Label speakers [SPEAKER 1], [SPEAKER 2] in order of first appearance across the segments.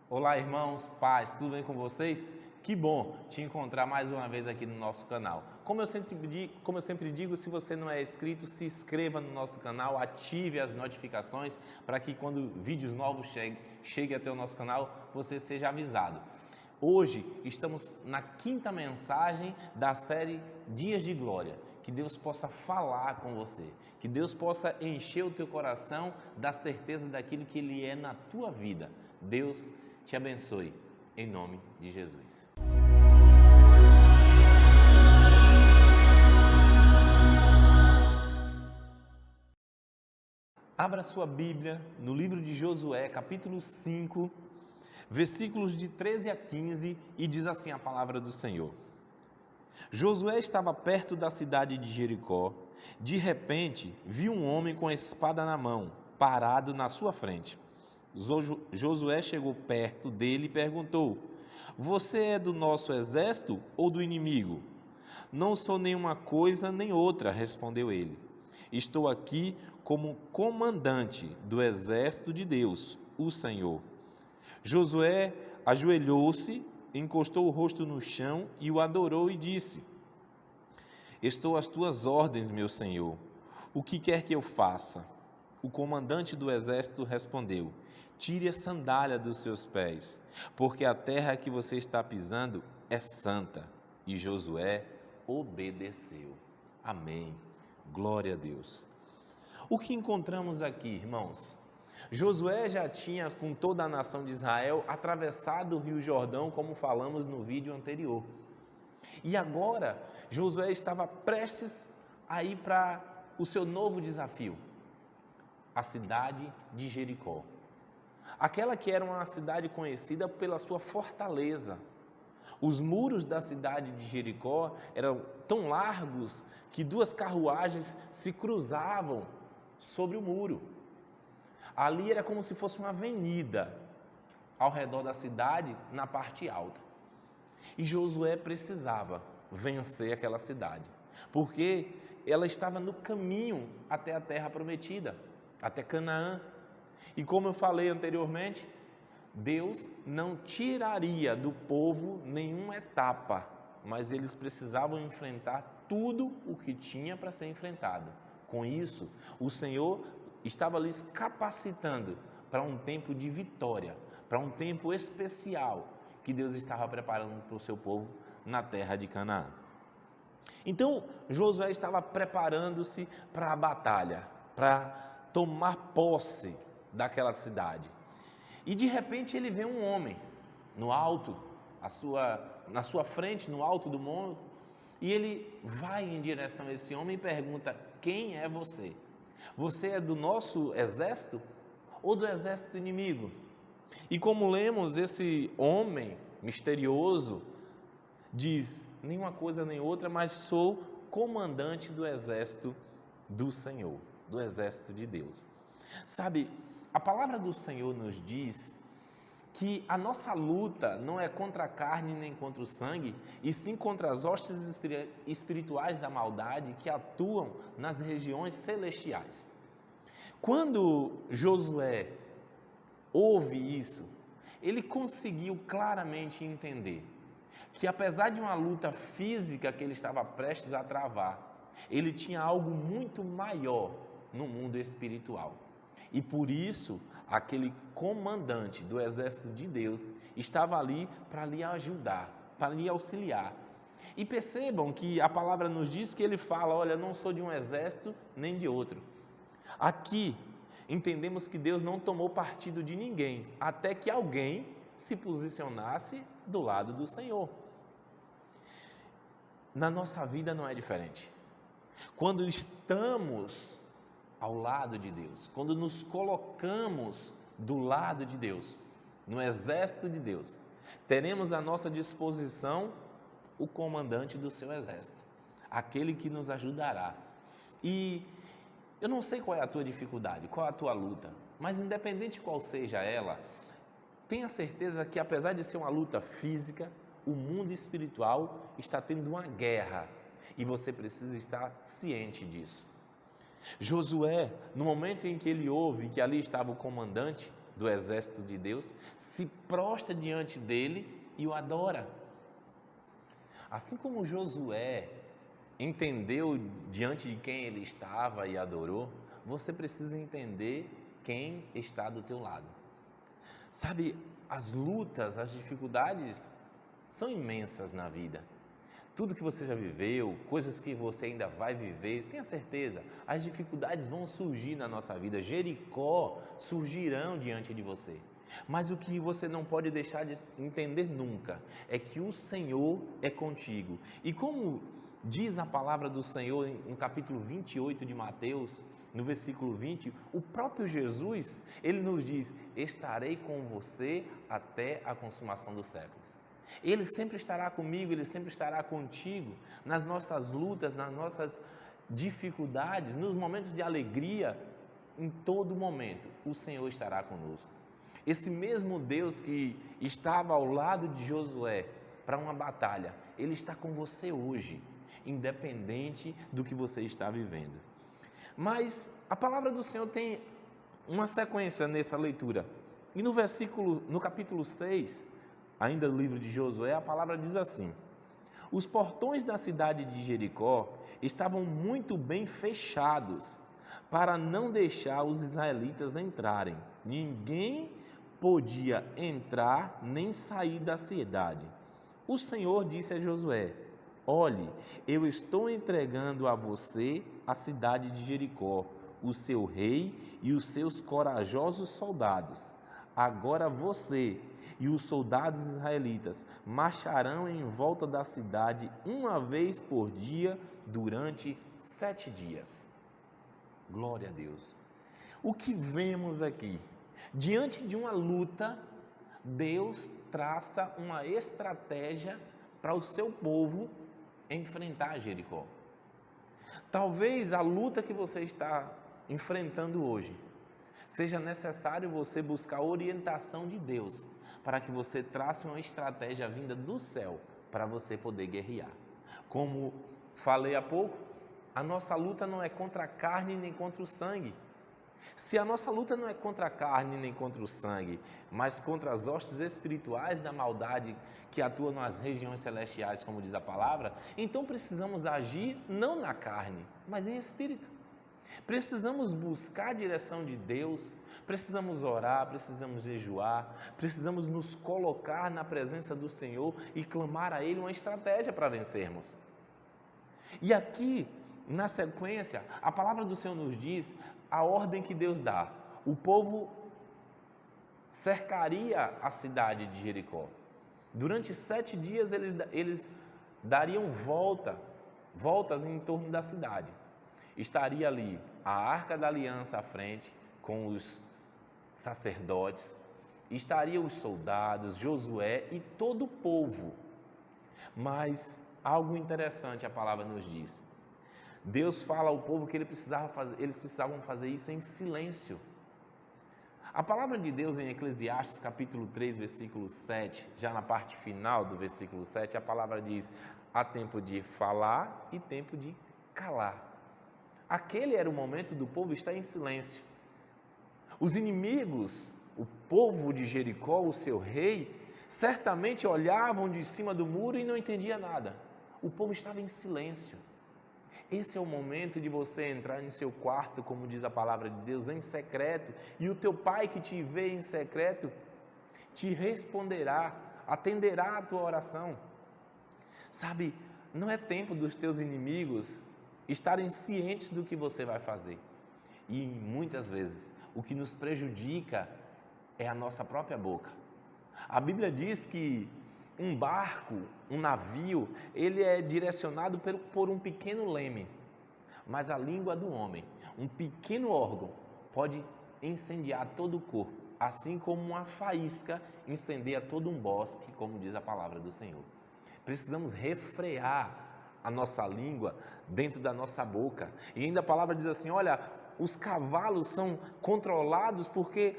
[SPEAKER 1] Olá, irmãos, paz, tudo bem com vocês? Que bom te encontrar mais uma vez aqui no nosso canal. Como eu sempre digo, se você não é inscrito, se inscreva no nosso canal, ative as notificações para que quando vídeos novos cheguem até o nosso canal, você seja avisado. Hoje estamos na quinta mensagem da série Dias de Glória. Que Deus possa falar com você, que Deus possa encher o teu coração da certeza daquilo que Ele é na tua vida. Deus te abençoe, em nome de Jesus. Abra sua Bíblia no livro de Josué, capítulo 5, versículos de 13 a 15, e diz assim a palavra do Senhor. Josué estava perto da cidade de Jericó. De repente, viu um homem com a espada na mão, parado na sua frente. Josué chegou perto dele e perguntou: Você é do nosso exército ou do inimigo? Não sou nenhuma coisa nem outra, respondeu ele. Estou aqui como comandante do exército de Deus, o Senhor. Josué ajoelhou-se, encostou o rosto no chão e o adorou e disse: Estou às tuas ordens, meu Senhor. O que quer que eu faça? O comandante do exército respondeu: Tire a sandália dos seus pés, porque a terra que você está pisando é santa. E Josué obedeceu. Amém. Glória a Deus. O que encontramos aqui, irmãos? Josué já tinha, com toda a nação de Israel, atravessado o Rio Jordão, como falamos no vídeo anterior. E agora, Josué estava prestes a ir para o seu novo desafio, a cidade de Jericó. Aquela que era uma cidade conhecida pela sua fortaleza. Os muros da cidade de Jericó eram tão largos que duas carruagens se cruzavam sobre o muro. Ali era como se fosse uma avenida ao redor da cidade, na parte alta. E Josué precisava vencer aquela cidade, porque ela estava no caminho até a terra prometida, até Canaã. E como eu falei anteriormente, Deus não tiraria do povo nenhuma etapa, mas eles precisavam enfrentar tudo o que tinha para ser enfrentado. Com isso, o Senhor estava lhes capacitando para um tempo de vitória, para um tempo especial que Deus estava preparando para o seu povo na terra de Canaã. Então, Josué estava preparando-se para a batalha, para tomar posse daquela cidade. E de repente ele vê um homem no alto, na sua frente, no alto do monte, e ele vai em direção a esse homem e pergunta: Quem é você? Você é do nosso exército ou do exército inimigo? E como lemos, esse homem misterioso diz: nenhuma coisa nem outra, mas sou comandante do exército do Senhor, do exército de Deus. Sabe, a palavra do Senhor nos diz que a nossa luta não é contra a carne nem contra o sangue, e sim contra as hostes espirituais da maldade que atuam nas regiões celestiais. Quando Josué ouve isso, ele conseguiu claramente entender que, apesar de uma luta física que ele estava prestes a travar, ele tinha algo muito maior no mundo espiritual. E por isso, aquele comandante do exército de Deus estava ali para lhe ajudar, para lhe auxiliar. E percebam que a palavra nos diz que ele fala: olha, não sou de um exército nem de outro. Aqui, entendemos que Deus não tomou partido de ninguém, até que alguém se posicionasse do lado do Senhor. Na nossa vida não é diferente. Quando estamos ao lado de Deus, quando nos colocamos do lado de Deus, no exército de Deus, teremos à nossa disposição o comandante do seu exército, aquele que nos ajudará. E eu não sei qual é a tua dificuldade, qual é a tua luta, mas independente qual seja ela, tenha certeza que, apesar de ser uma luta física, o mundo espiritual está tendo uma guerra e você precisa estar ciente disso. Josué, no momento em que ele ouve que ali estava o comandante, do exército de Deus, se prostra diante dele e o adora. Assim como Josué entendeu diante de quem ele estava e adorou, você precisa entender quem está do teu lado. Sabe, as lutas, as dificuldades são imensas na vida. Tudo que você já viveu, coisas que você ainda vai viver, tenha certeza, as dificuldades vão surgir na nossa vida. Jericó surgirão diante de você. Mas o que você não pode deixar de entender nunca é que o Senhor é contigo. E como diz a palavra do Senhor no capítulo 28 de Mateus, no versículo 20, o próprio Jesus, ele nos diz: estarei com você até a consumação dos séculos. Ele sempre estará comigo, Ele sempre estará contigo, nas nossas lutas, nas nossas dificuldades, nos momentos de alegria, em todo momento, o Senhor estará conosco. Esse mesmo Deus que estava ao lado de Josué para uma batalha, Ele está com você hoje, independente do que você está vivendo. Mas a palavra do Senhor tem uma sequência nessa leitura, e no capítulo 6, ainda do livro de Josué, a palavra diz assim: os portões da cidade de Jericó estavam muito bem fechados, para não deixar os israelitas entrarem. Ninguém podia entrar nem sair da cidade. O Senhor disse a Josué: olhe, eu estou entregando a você a cidade de Jericó, o seu rei e os seus corajosos soldados. Agora você e os soldados israelitas marcharão em volta da cidade uma vez por dia durante 7 dias. Glória a Deus. O que vemos aqui? Diante de uma luta, Deus traça uma estratégia para o seu povo enfrentar Jericó. Talvez a luta que você está enfrentando hoje, seja necessário você buscar a orientação de Deus, para que você trace uma estratégia vinda do céu, para você poder guerrear. Como falei há pouco, a nossa luta não é contra a carne nem contra o sangue. Se a nossa luta não é contra a carne nem contra o sangue, mas contra as hostes espirituais da maldade que atuam nas regiões celestiais, como diz a palavra, então precisamos agir não na carne, mas em espírito. Precisamos buscar a direção de Deus, precisamos orar, precisamos jejuar, precisamos nos colocar na presença do Senhor e clamar a Ele uma estratégia para vencermos. E aqui, na sequência, a palavra do Senhor nos diz a ordem que Deus dá. O povo cercaria a cidade de Jericó. Durante 7 dias eles dariam voltas em torno da cidade. Estaria ali a Arca da Aliança à frente, com os sacerdotes, estariam os soldados, Josué e todo o povo. Mas algo interessante a palavra nos diz. Deus fala ao povo que eles precisavam fazer isso em silêncio. A palavra de Deus em Eclesiastes capítulo 3, versículo 7, já na parte final do versículo 7, a palavra diz: há tempo de falar e tempo de calar. Aquele era o momento do povo estar em silêncio. Os inimigos, o povo de Jericó, o seu rei, certamente olhavam de cima do muro e não entendia nada. O povo estava em silêncio. Esse é o momento de você entrar em seu quarto, como diz a palavra de Deus, em secreto, e o teu pai que te vê em secreto te responderá, atenderá a tua oração. Sabe, não é tempo dos teus inimigos estarem cientes do que você vai fazer. E muitas vezes o que nos prejudica é a nossa própria boca. A Bíblia diz que um barco, um navio, ele é direcionado por um pequeno leme, mas a língua do homem, um pequeno órgão, pode incendiar todo o corpo, assim como uma faísca incendeia todo um bosque, como diz a palavra do Senhor. Precisamos refrear a nossa língua dentro da nossa boca. E ainda a palavra diz assim: olha, os cavalos são controlados porque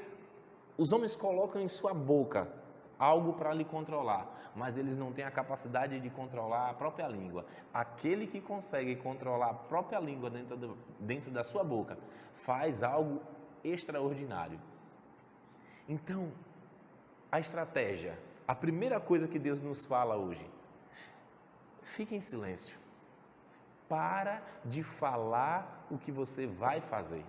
[SPEAKER 1] os homens colocam em sua boca algo para lhe controlar, mas eles não têm a capacidade de controlar a própria língua. Aquele que consegue controlar a própria língua dentro da sua boca faz algo extraordinário. Então, a estratégia, a primeira coisa que Deus nos fala hoje, fique em silêncio. Para de falar o que você vai fazer.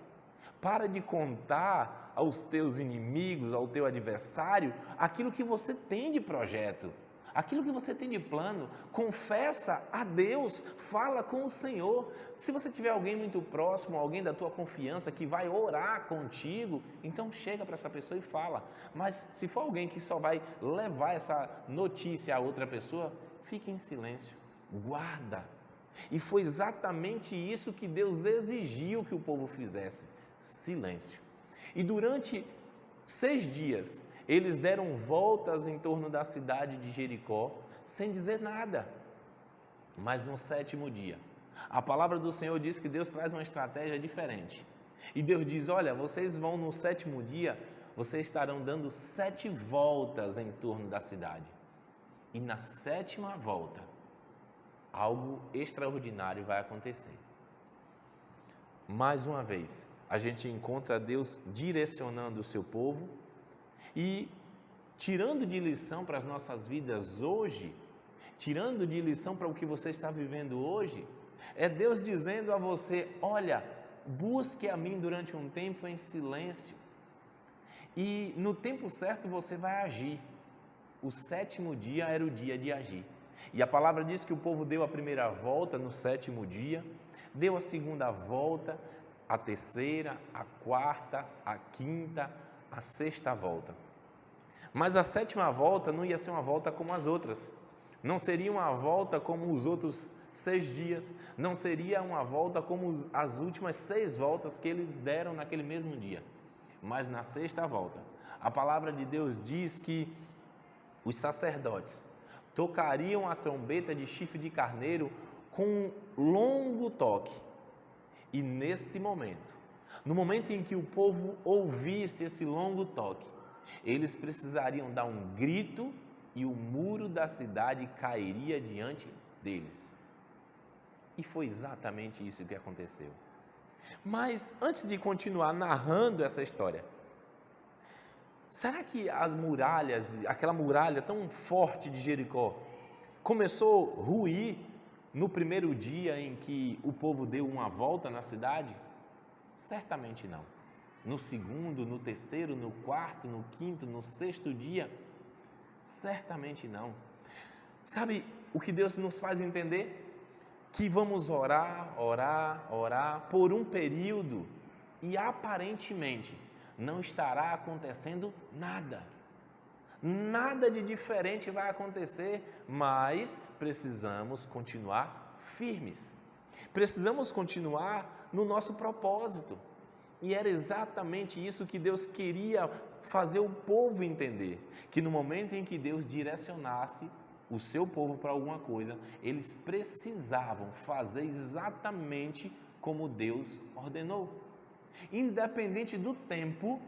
[SPEAKER 1] Para de contar aos teus inimigos, ao teu adversário, aquilo que você tem de projeto, aquilo que você tem de plano. Confessa a Deus, fala com o Senhor. Se você tiver alguém muito próximo, alguém da tua confiança que vai orar contigo, então chega para essa pessoa e fala. Mas se for alguém que só vai levar essa notícia a outra pessoa, fique em silêncio, guarda. E foi exatamente isso que Deus exigiu que o povo fizesse: silêncio. E durante 6 dias, eles deram voltas em torno da cidade de Jericó, sem dizer nada. Mas no 7º dia, a palavra do Senhor diz que Deus traz uma estratégia diferente. E Deus diz: olha, vocês vão no 7º dia, vocês estarão dando 7 voltas em torno da cidade. E na 7ª volta, algo extraordinário vai acontecer. Mais uma vez, a gente encontra Deus direcionando o seu povo e tirando de lição para as nossas vidas hoje, tirando de lição para o que você está vivendo hoje, é Deus dizendo a você: olha, busque a mim durante um tempo em silêncio e no tempo certo você vai agir. O 7º dia era o dia de agir. E a palavra diz que o povo deu a primeira volta no 7º dia, deu a 2ª volta, a 3ª, a 4ª, a 5ª, a 6ª volta. Mas a 7ª volta não ia ser uma volta como as outras. Não seria uma volta como os outros 6 dias. Não seria uma volta como as últimas 6 voltas que eles deram naquele mesmo dia. Mas na 6ª volta, a palavra de Deus diz que os sacerdotes tocariam a trombeta de chifre de carneiro com um longo toque. E nesse momento, no momento em que o povo ouvisse esse longo toque, eles precisariam dar um grito e o muro da cidade cairia diante deles. E foi exatamente isso que aconteceu. Mas antes de continuar narrando essa história, será que as muralhas, aquela muralha tão forte de Jericó, começou a ruir no primeiro dia em que o povo deu uma volta na cidade? Certamente não. No 2º, no 3º, no 4º, no 5º, no 6º dia? Certamente não. Sabe o que Deus nos faz entender? Que vamos orar por um período e aparentemente não estará acontecendo nada. Nada de diferente vai acontecer, mas precisamos continuar firmes. Precisamos continuar no nosso propósito. E era exatamente isso que Deus queria fazer o povo entender, que no momento em que Deus direcionasse o seu povo para alguma coisa, eles precisavam fazer exatamente como Deus ordenou. Independente do tempo,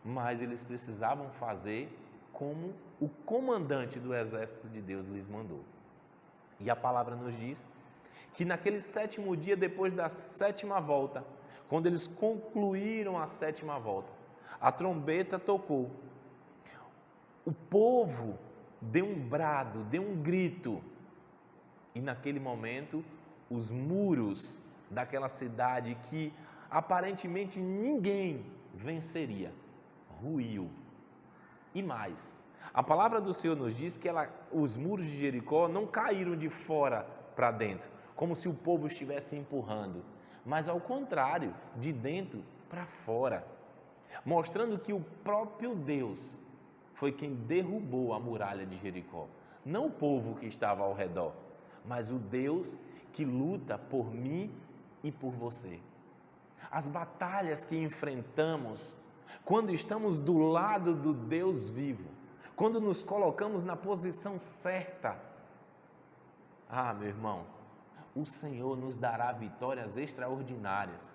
[SPEAKER 1] mas eles precisavam fazer como o comandante do exército de Deus lhes mandou. E a palavra nos diz que naquele 7º dia, depois da 7ª volta, quando eles concluíram a 7ª volta, a trombeta tocou. O povo deu um brado, deu um grito, e naquele momento os muros daquela cidade que aparentemente ninguém venceria, ruiu. E mais, a palavra do Senhor nos diz que os muros de Jericó não caíram de fora para dentro, como se o povo estivesse empurrando, mas ao contrário, de dentro para fora, mostrando que o próprio Deus foi quem derrubou a muralha de Jericó. Não o povo que estava ao redor, mas o Deus que luta por mim e por você. As batalhas que enfrentamos, quando estamos do lado do Deus vivo, quando nos colocamos na posição certa, meu irmão, o Senhor nos dará vitórias extraordinárias.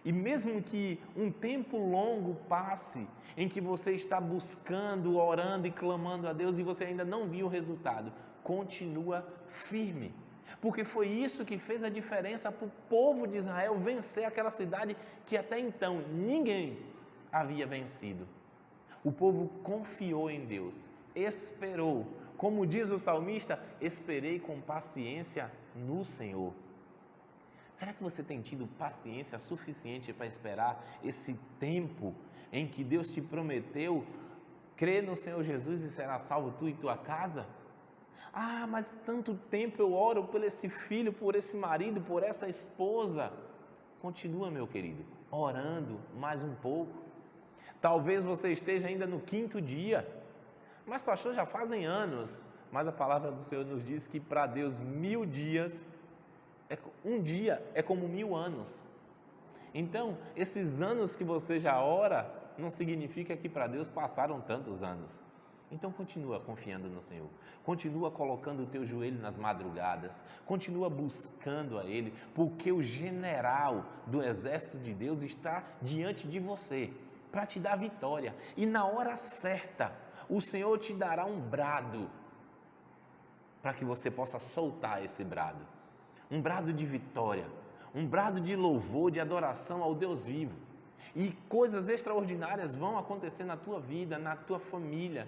[SPEAKER 1] E mesmo que um tempo longo passe, em que você está buscando, orando e clamando a Deus e você ainda não viu o resultado, continua firme. Porque foi isso que fez a diferença para o povo de Israel vencer aquela cidade que até então ninguém havia vencido. O povo confiou em Deus, esperou. Como diz o salmista, esperei com paciência no Senhor. Será que você tem tido paciência suficiente para esperar esse tempo em que Deus te prometeu, crê no Senhor Jesus e será salvo tu e tua casa? Ah, mas tanto tempo eu oro por esse filho, por esse marido, por essa esposa. Continua, meu querido, orando mais um pouco. Talvez você esteja ainda no 5º dia. Mas pastor, já fazem anos. Mas a palavra do Senhor nos diz que para Deus 1000 dias, um dia é como 1000 anos. Então, esses anos que você já ora, não significa que para Deus passaram tantos anos. Então continua confiando no Senhor, continua colocando o teu joelho nas madrugadas, continua buscando a Ele, porque o general do exército de Deus está diante de você, para te dar vitória. E na hora certa, o Senhor te dará um brado, para que você possa soltar esse brado. Um brado de vitória, um brado de louvor, de adoração ao Deus vivo. E coisas extraordinárias vão acontecer na tua vida, na tua família.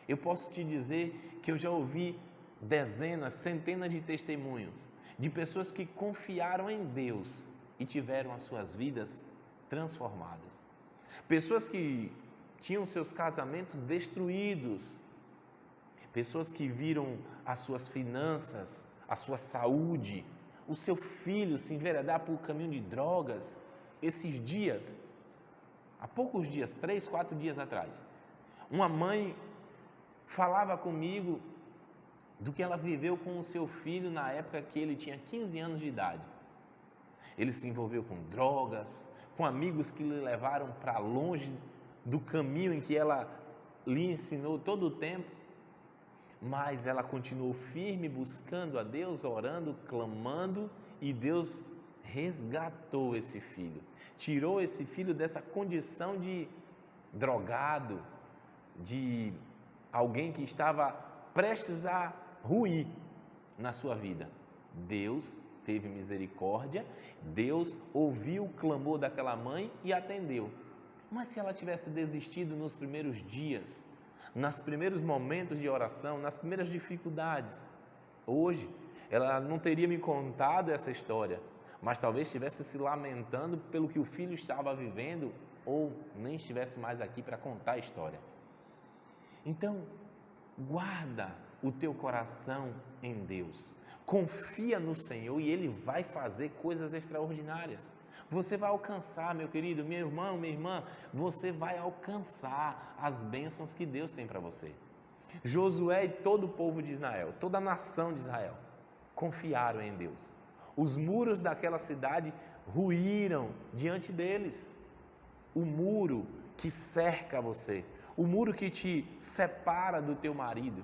[SPEAKER 1] Eu posso te dizer que eu já ouvi dezenas, centenas de testemunhos de pessoas que confiaram em Deus e tiveram as suas vidas transformadas. Pessoas que tinham seus casamentos destruídos, pessoas que viram as suas finanças, a sua saúde, o seu filho se enveredar por caminho de drogas. Esses dias, há poucos dias, 3, 4 dias atrás, uma mãe falava comigo do que ela viveu com o seu filho na época que ele tinha 15 anos de idade. Ele se envolveu com drogas, com amigos que lhe levaram para longe do caminho em que ela lhe ensinou todo o tempo, mas ela continuou firme, buscando a Deus, orando, clamando, e Deus resgatou esse filho, tirou esse filho dessa condição de drogado, de alguém que estava prestes a ruir na sua vida. Deus teve misericórdia, Deus ouviu o clamor daquela mãe e atendeu. Mas se ela tivesse desistido nos primeiros dias, nos primeiros momentos de oração, nas primeiras dificuldades, hoje ela não teria me contado essa história, mas talvez estivesse se lamentando pelo que o filho estava vivendo, ou nem estivesse mais aqui para contar a história. Então, guarda o teu coração em Deus, confia no Senhor e Ele vai fazer coisas extraordinárias. Você vai alcançar, meu querido, meu irmão, minha irmã, você vai alcançar as bênçãos que Deus tem para você. Josué e todo o povo de Israel, toda a nação de Israel, confiaram em Deus. Os muros daquela cidade ruíram diante deles. O muro que cerca você, o muro que te separa do teu marido,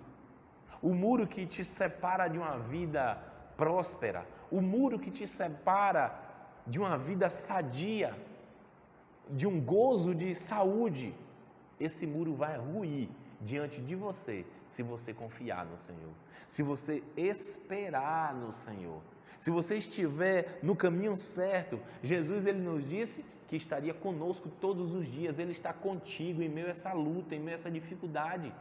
[SPEAKER 1] o muro que te separa de uma vida próspera, o muro que te separa de uma vida sadia, de um gozo de saúde, esse muro vai ruir diante de você, se você confiar no Senhor, se você esperar no Senhor, se você estiver no caminho certo. Jesus, Ele nos disse que estaria conosco todos os dias, Ele está contigo em meio a essa luta, em meio a essa dificuldade.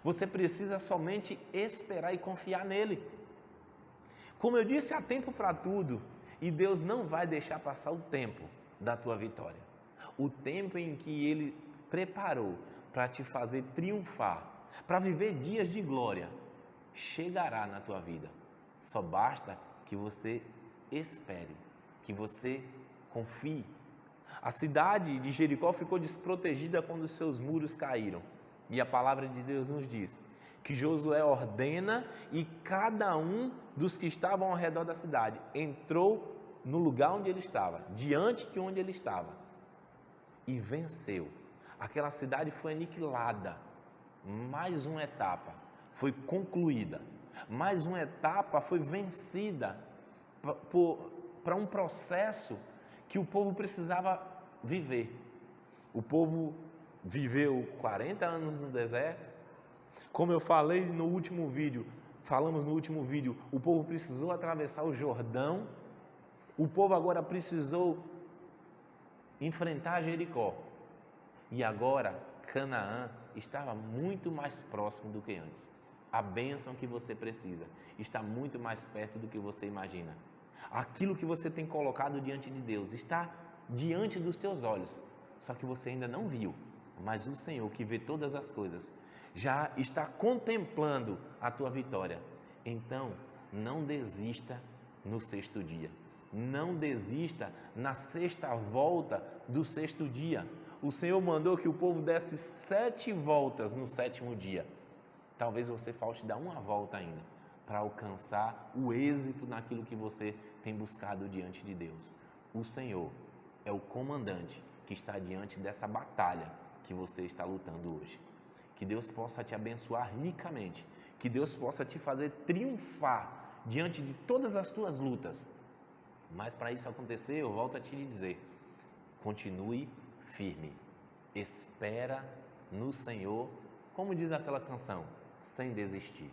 [SPEAKER 1] Você precisa somente esperar e confiar nele. Como eu disse, há tempo para tudo, e Deus não vai deixar passar o tempo da tua vitória. O tempo em que Ele preparou para te fazer triunfar, para viver dias de glória, chegará na tua vida. Só basta que você espere, que você confie. A cidade de Jericó ficou desprotegida quando os seus muros caíram. E a palavra de Deus nos diz que Josué ordena e cada um dos que estavam ao redor da cidade entrou no lugar onde ele estava, diante de onde ele estava, e venceu. Aquela cidade foi aniquilada. Mais uma etapa foi concluída. Mais uma etapa foi vencida para um processo que o povo precisava viver. O povo viveu 40 anos no deserto. Como eu falei no último vídeo, o povo precisou atravessar o Jordão. O povo agora precisou enfrentar Jericó. E agora Canaã estava muito mais próximo do que antes. A bênção que você precisa está muito mais perto do que você imagina. Aquilo que você tem colocado diante de Deus está diante dos teus olhos, só que você ainda não viu. Mas o Senhor, que vê todas as coisas, já está contemplando a tua vitória. Então, não desista no sexto dia. Não desista na sexta volta do sexto dia. O Senhor mandou que o povo desse 7 voltas no sétimo dia. Talvez você falte dar uma volta ainda para alcançar o êxito naquilo que você tem buscado diante de Deus. O Senhor é o comandante que está diante dessa batalha que você está lutando hoje. Que Deus possa te abençoar ricamente, que Deus possa te fazer triunfar diante de todas as tuas lutas. Mas para isso acontecer, eu volto a te dizer, continue firme, espera no Senhor, como diz aquela canção, sem desistir.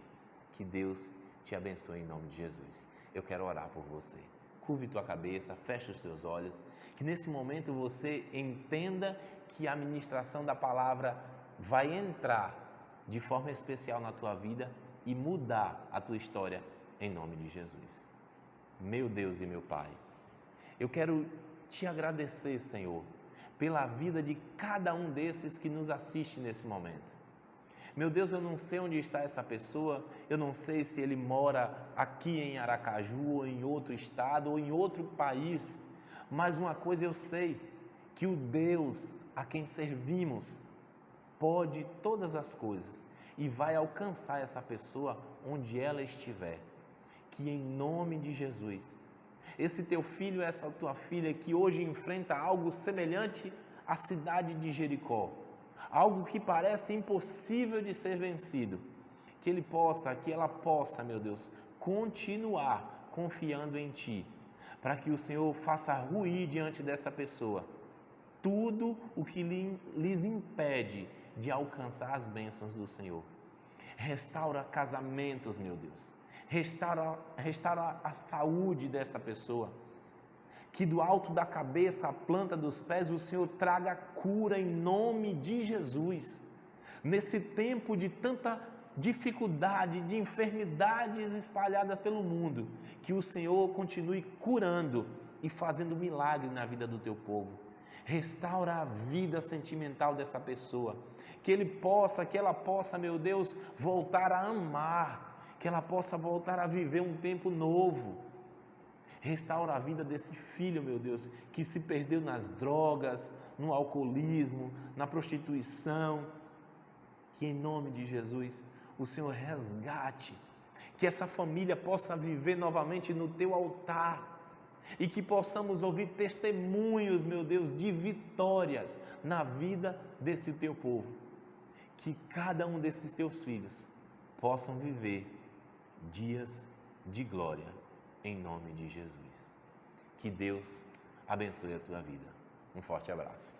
[SPEAKER 1] Que Deus te abençoe em nome de Jesus. Eu quero orar por você. Curve tua cabeça, feche os teus olhos, que nesse momento você entenda que a ministração da palavra vai entrar de forma especial na tua vida e mudar a tua história em nome de Jesus. Meu Deus e meu Pai, eu quero te agradecer, Senhor, pela vida de cada um desses que nos assiste nesse momento. Meu Deus, eu não sei onde está essa pessoa, eu não sei se ele mora aqui em Aracaju, ou em outro estado, ou em outro país, mas uma coisa eu sei, que o Deus a quem servimos pode todas as coisas e vai alcançar essa pessoa onde ela estiver. Que em nome de Jesus, esse teu filho, essa tua filha que hoje enfrenta algo semelhante à cidade de Jericó, algo que parece impossível de ser vencido, que ela possa, meu Deus, continuar confiando em Ti, para que o Senhor faça ruir diante dessa pessoa tudo o que lhes impede de alcançar as bênçãos do Senhor. Restaura casamentos, meu Deus. Restaura a saúde desta pessoa. Que do alto da cabeça à planta dos pés o Senhor traga cura em nome de Jesus. Nesse tempo de tanta dificuldade, de enfermidades espalhadas pelo mundo, que o Senhor continue curando e fazendo milagre na vida do teu povo. Restaura a vida sentimental dessa pessoa, que ela possa, meu Deus, voltar a amar, que ela possa voltar a viver um tempo novo. Restaura a vida desse filho, meu Deus, que se perdeu nas drogas, no alcoolismo, na prostituição. Que em nome de Jesus, o Senhor resgate, que essa família possa viver novamente no teu altar e que possamos ouvir testemunhos, meu Deus, de vitórias na vida desse teu povo. Que cada um desses teus filhos possam viver dias de glória. Em nome de Jesus. Que Deus abençoe a tua vida. Um forte abraço.